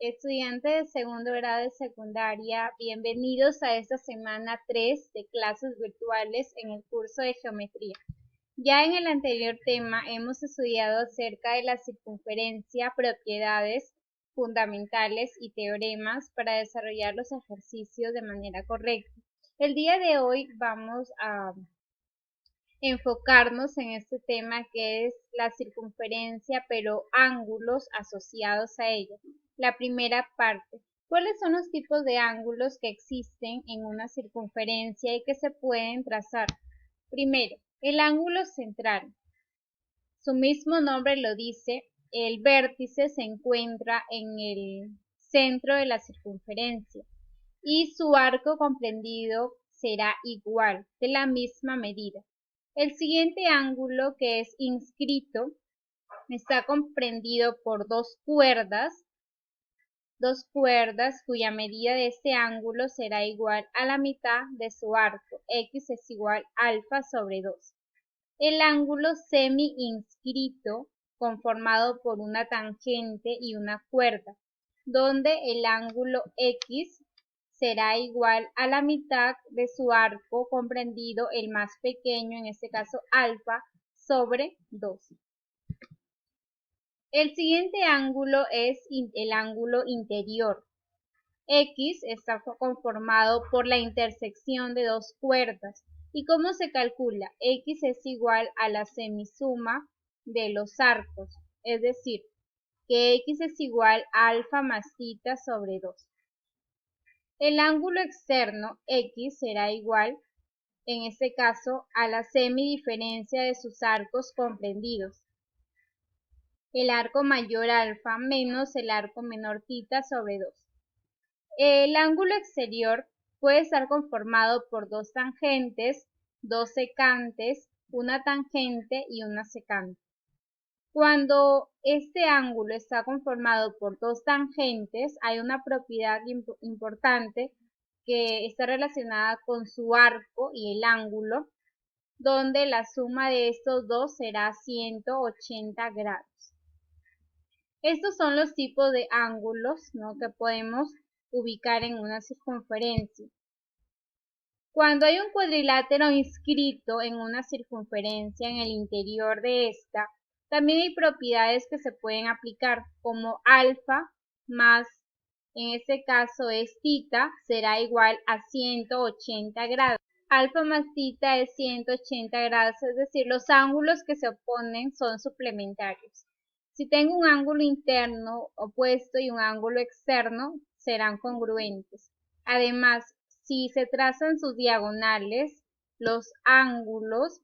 Estudiantes de segundo grado de secundaria, bienvenidos a esta semana 3 de clases virtuales en el curso de geometría. Ya en el anterior tema hemos estudiado acerca de la circunferencia, propiedades fundamentales y teoremas para desarrollar los ejercicios de manera correcta. El día de hoy vamos a enfocarnos en este tema que es la circunferencia, pero ángulos asociados a ella. La primera parte. ¿Cuáles son los tipos de ángulos que existen en una circunferencia y que se pueden trazar? Primero, el ángulo central. Su mismo nombre lo dice, el vértice se encuentra en el centro de la circunferencia y su arco comprendido será igual, de la misma medida. El siguiente ángulo, que es inscrito, está comprendido por dos cuerdas cuya medida de este ángulo será igual a la mitad de su arco. X es igual a alfa sobre 2. El ángulo semi-inscrito, conformado por una tangente y una cuerda, donde el ángulo X será igual a la mitad de su arco comprendido, el más pequeño, en este caso alfa, sobre 2. El siguiente ángulo es el ángulo interior. X está conformado por la intersección de dos cuerdas. ¿Y cómo se calcula? X es igual a la semisuma de los arcos, es decir, que X es igual a alfa más θ sobre 2. El ángulo externo, X, será igual, en este caso, a la semidiferencia de sus arcos comprendidos. El arco mayor alfa menos el arco menor θ sobre 2. El ángulo exterior puede estar conformado por dos tangentes, dos secantes, una tangente y una secante. Cuando este ángulo está conformado por dos tangentes, hay una propiedad importante que está relacionada con su arco y el ángulo, donde la suma de estos dos será 180 grados. Estos son los tipos de ángulos, ¿no?, que podemos ubicar en una circunferencia. Cuando hay un cuadrilátero inscrito en una circunferencia en el interior de esta, también hay propiedades que se pueden aplicar, como alfa más, en este caso es θ, será igual a 180 grados. Alfa más θ es 180 grados, es decir, los ángulos que se oponen son suplementarios. Si tengo un ángulo interno opuesto y un ángulo externo, serán congruentes. Además, si se trazan sus diagonales, los ángulos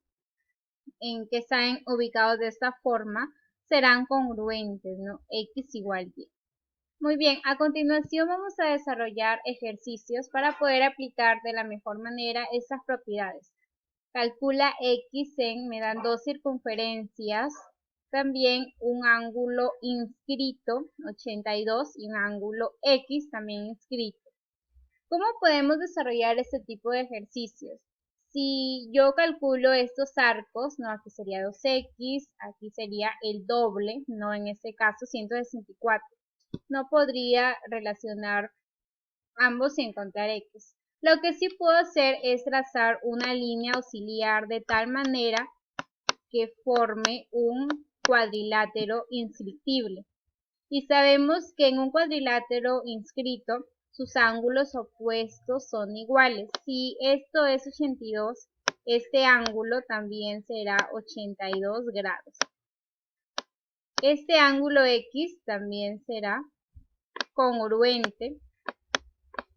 en que están ubicados de esta forma serán congruentes, ¿no? X igual Y. Muy bien, a continuación vamos a desarrollar ejercicios para poder aplicar de la mejor manera estas propiedades. Calcula X me dan dos circunferencias, también un ángulo inscrito, 82, y un ángulo X también inscrito. ¿Cómo podemos desarrollar este tipo de ejercicios? Si yo calculo estos arcos, ¿no?, aquí sería 2x, aquí sería el doble, ¿no?, en este caso 164. No podría relacionar ambos y encontrar x. Lo que sí puedo hacer es trazar una línea auxiliar de tal manera que forme un cuadrilátero inscriptible. Y sabemos que en un cuadrilátero inscrito sus ángulos opuestos son iguales. Si esto es 82, este ángulo también será 82 grados. Este ángulo X también será congruente.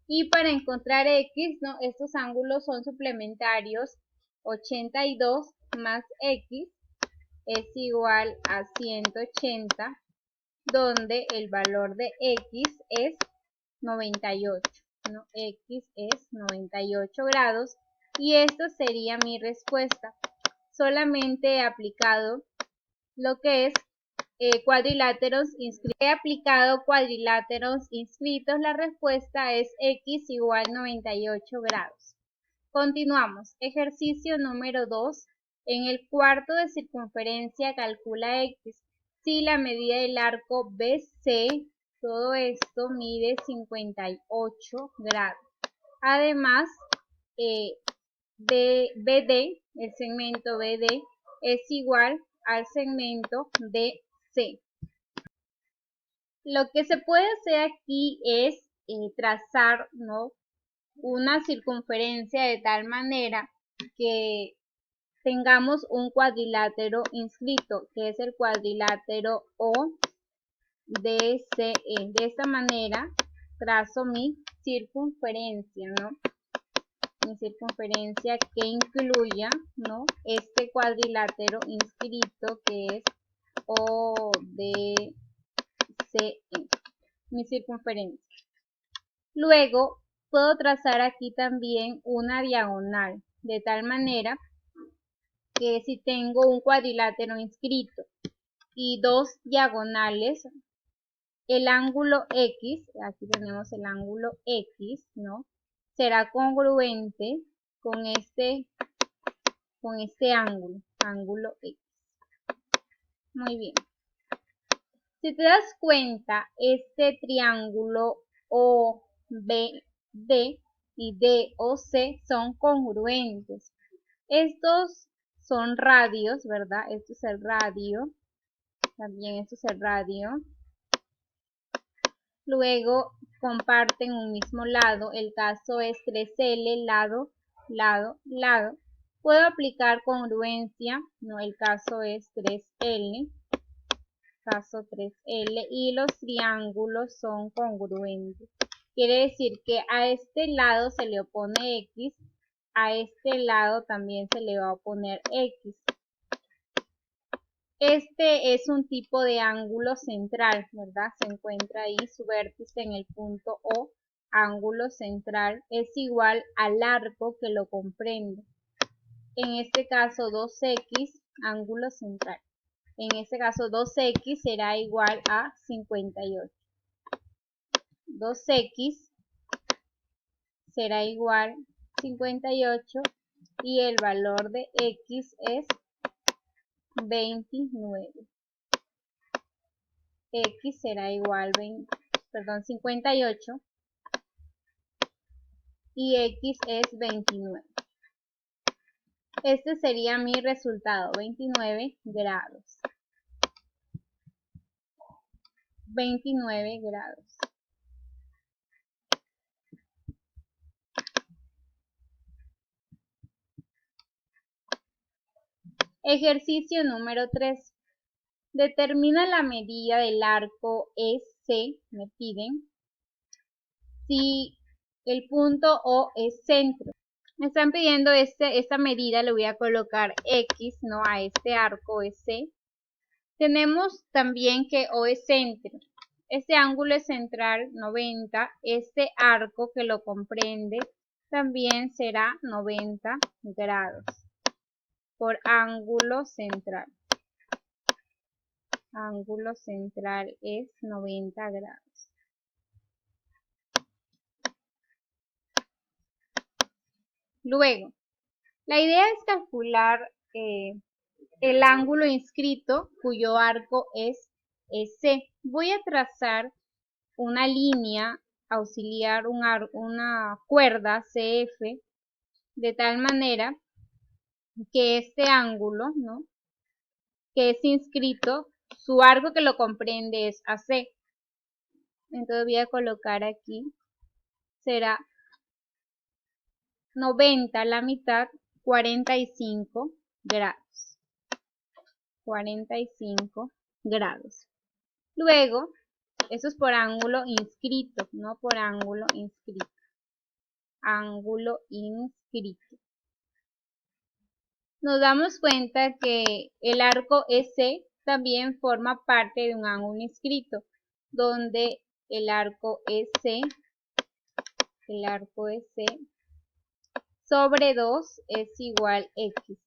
Y para encontrar X, ¿no?, estos ángulos son suplementarios. 82 más X es igual a 180, donde el valor de X es 98, ¿no? X es 98 grados y esta sería mi respuesta. Solamente he aplicado lo que es cuadriláteros inscritos. He aplicado cuadriláteros inscritos, la respuesta es X igual 98 grados. Continuamos. Ejercicio número 2. En el cuarto de circunferencia calcula X. Si la medida del arco BC todo esto mide 58 grados. Además, de BD, el segmento BD, es igual al segmento DC. Lo que se puede hacer aquí es trazar, ¿no?, una circunferencia de tal manera que tengamos un cuadrilátero inscrito, que es el cuadrilátero ODCE. De esta manera trazo mi circunferencia, ¿no? Mi circunferencia que incluya, ¿no?, este cuadrilátero inscrito que es ODCE, mi circunferencia. Luego puedo trazar aquí también una diagonal, de tal manera que si tengo un cuadrilátero inscrito y dos diagonales, el ángulo X, aquí tenemos el ángulo X, ¿no?, será congruente con este ángulo X. Muy bien. Si te das cuenta, este triángulo OBD y DOC son congruentes. Estos son radios, ¿verdad? Esto es el radio. También esto es el radio. Luego comparten un mismo lado. El caso es 3L, lado, lado, lado. Puedo aplicar congruencia, no, el caso es 3L, caso 3L, y los triángulos son congruentes. Quiere decir que a este lado se le opone X, a este lado también se le va a oponer X. Este es un tipo de ángulo central, ¿verdad? Se encuentra ahí su vértice en el punto O. Ángulo central es igual al arco que lo comprende. En este caso 2x, ángulo central. En este caso 2x será igual a 58. 2x será igual a 58 y el valor de x es 29. X será igual a 58 y x es 29. Este sería mi resultado, 29 grados. 29 grados. Ejercicio número 3. Determina la medida del arco EC, me piden, si el punto O es centro. Me están pidiendo esta medida, le voy a colocar X, ¿no?, a este arco EC. Tenemos también que O es centro. Este ángulo es central 90. Este arco que lo comprende también será 90 grados por ángulo central. Ángulo central es 90 grados. Luego, la idea es calcular el ángulo inscrito cuyo arco es C. Voy a trazar una línea auxiliar, una cuerda CF, de tal manera que este ángulo, ¿no?, que es inscrito, su arco que lo comprende es AC. Entonces voy a colocar aquí, será 90 la mitad, 45 grados. 45 grados. Luego, eso es por ángulo inscrito, no por ángulo inscrito. Ángulo inscrito. Nos damos cuenta que el arco EC también forma parte de un ángulo inscrito, donde el arco EC sobre 2 es igual X.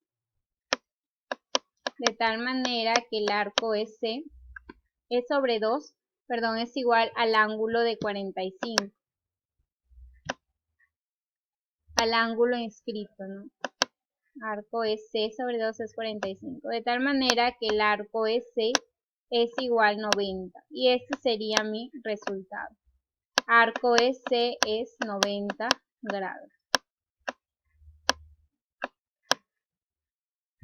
De tal manera que el arco EC es sobre 2, es igual al ángulo de 45. Al ángulo inscrito, ¿no? Arco EC sobre 2 es 45. De tal manera que el arco EC es igual 90 y este sería mi resultado. Arco EC es 90 grados.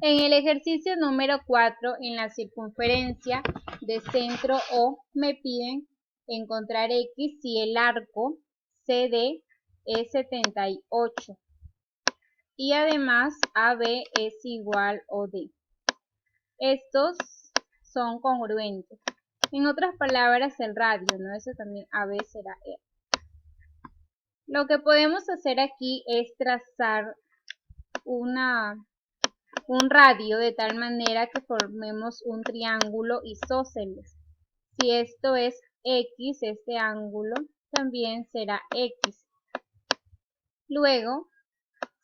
En el ejercicio número 4, en la circunferencia de centro O, me piden encontrar X si el arco CD es 78 y además AB es igual OD. Estos son congruentes. En otras palabras, el radio, ¿no? Eso también AB será R. Lo que podemos hacer aquí es trazar un radio de tal manera que formemos un triángulo isósceles. Si esto es X, este ángulo también será X. Luego,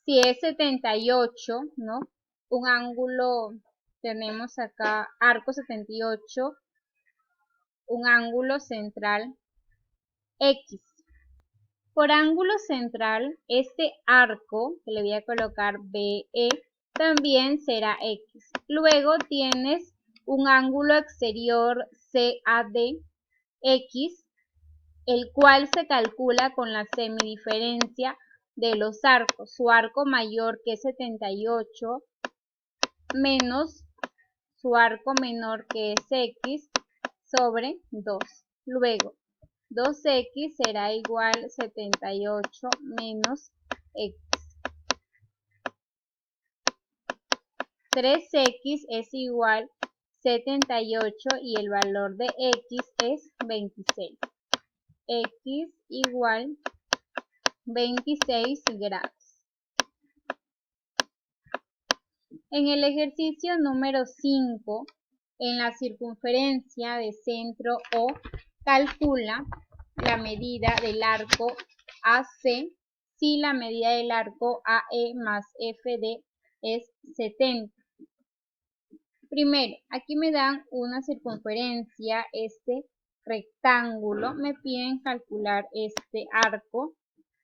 si es 78, ¿no? Un ángulo, tenemos acá arco 78, un ángulo central X. Por ángulo central, este arco, que le voy a colocar BE, también será X. Luego tienes un ángulo exterior CAD X, el cual se calcula con la semidiferencia de los arcos. Su arco mayor, que es 78, menos su arco menor, que es X, sobre 2. Luego, 2x será igual 78 menos x. 3x es igual 78 y el valor de x es 26. X igual 26 grados. En el ejercicio número 5, en la circunferencia de centro O, calcula la medida del arco AC si la medida del arco AE más FD es 70. Primero, aquí me dan una circunferencia, este rectángulo, me piden calcular este arco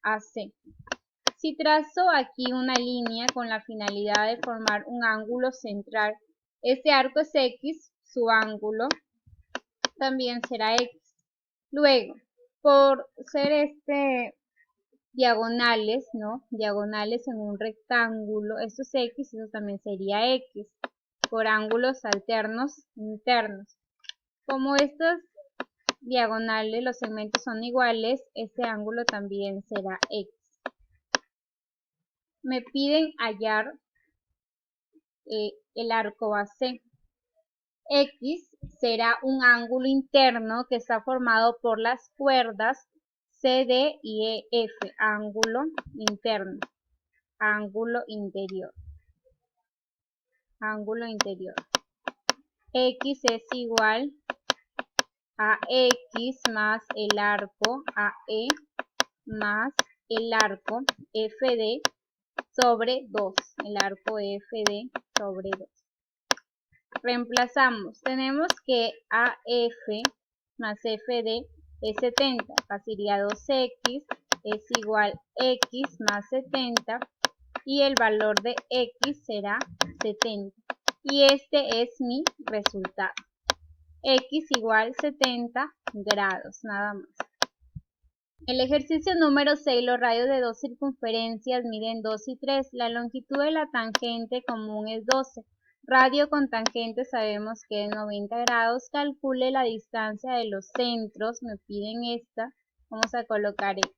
AC. Si trazo aquí una línea con la finalidad de formar un ángulo central, este arco es X, su ángulo también será X. Luego, por ser diagonales, ¿no? Diagonales en un rectángulo, esto es X, eso también sería X, por ángulos alternos internos. Como estos diagonales, los segmentos son iguales, este ángulo también será X. Me piden hallar el arco AC. X será un ángulo interno que está formado por las cuerdas CD y EF, ángulo interno, ángulo interior, ángulo interior. X es igual a X más el arco AE más el arco FD sobre 2, el arco FD sobre 2. Reemplazamos, tenemos que AF más FD es 70, pasaría 2x es igual x más 70 y el valor de x será 70 y este es mi resultado. X igual 70 grados, nada más. El ejercicio número 6, los radios de dos circunferencias miden 2 y 3. La longitud de la tangente común es 12. Radio con tangente sabemos que es 90 grados. Calcule la distancia de los centros. Me piden esta. Vamos a colocar X.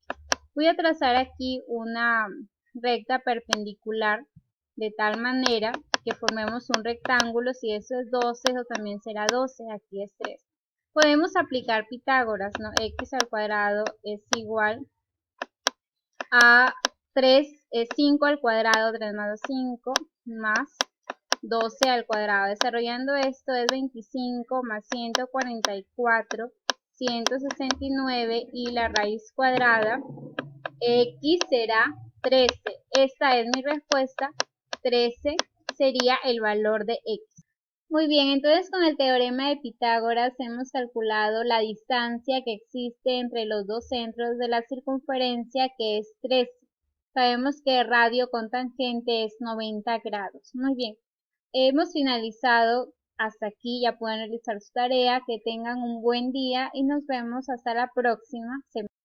Voy a trazar aquí una recta perpendicular de tal manera que formemos un rectángulo. Si eso es 12, eso también será 12. Aquí es 3. Podemos aplicar Pitágoras, ¿no? X al cuadrado es igual a 5 al cuadrado, 3 más 5, más 12 al cuadrado. Desarrollando esto es 25 más 144, 169 y la raíz cuadrada, X será 13. Esta es mi respuesta, 13 sería el valor de X. Muy bien, entonces con el teorema de Pitágoras hemos calculado la distancia que existe entre los dos centros de la circunferencia, que es 13. Sabemos que radio con tangente es 90 grados. Muy bien, hemos finalizado hasta aquí ya pueden realizar su tarea, que tengan un buen día y nos vemos hasta la próxima semana.